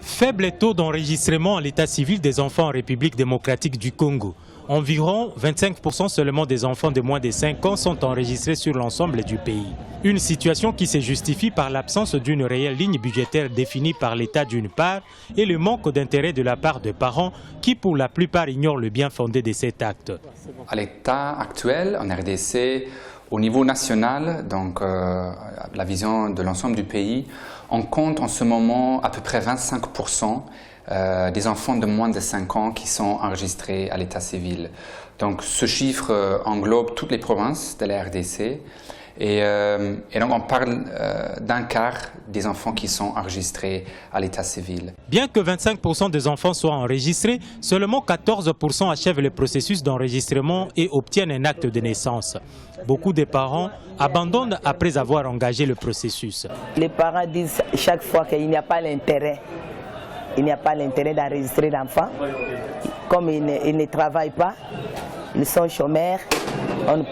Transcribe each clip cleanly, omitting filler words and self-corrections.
Faible taux d'enregistrement à l'état civil des enfants en République démocratique du Congo. Environ 25% seulement des enfants de moins de 5 ans sont enregistrés sur l'ensemble du pays. Une situation qui se justifie par l'absence d'une réelle ligne budgétaire définie par l'État d'une part et le manque d'intérêt de la part des parents qui pour la plupart ignorent le bien fondé de cet acte. À l'état actuel, en RDC, au niveau national, donc la vision de l'ensemble du pays, on compte en ce moment à peu près 25% des enfants de moins de 5 ans qui sont enregistrés à l'état civil. Donc ce chiffre englobe toutes les provinces de la RDC et donc on parle d'un quart des enfants qui sont enregistrés à l'état civil. Bien que 25% des enfants soient enregistrés, seulement 14% achèvent le processus d'enregistrement et obtiennent un acte de naissance. Beaucoup de parents abandonnent après avoir engagé le processus. Les parents disent chaque fois qu'il n'y a pas l'intérêt. Il n'y a pas l'intérêt d'enregistrer l'enfant. Comme ils ne travaillent pas, ils sont chômeurs, on ne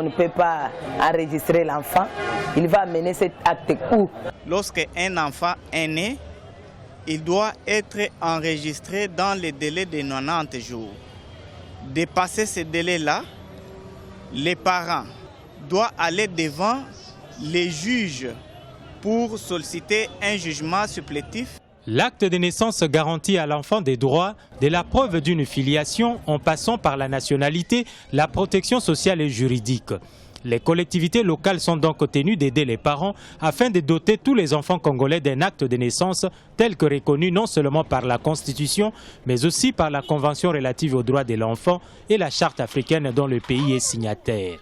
peut pas enregistrer l'enfant. Il va mener cet acte où? Lorsqu'un enfant est né, il doit être enregistré dans le délai de 90 jours. Dépasser ce délai-là, les parents doivent aller devant les juges pour solliciter un jugement supplétif. L'acte de naissance garantit à l'enfant des droits, de la preuve d'une filiation en passant par la nationalité, la protection sociale et juridique. Les collectivités locales sont donc tenues d'aider les parents afin de doter tous les enfants congolais d'un acte de naissance tel que reconnu non seulement par la Constitution, mais aussi par la Convention relative aux droits de l'enfant et la Charte africaine dont le pays est signataire.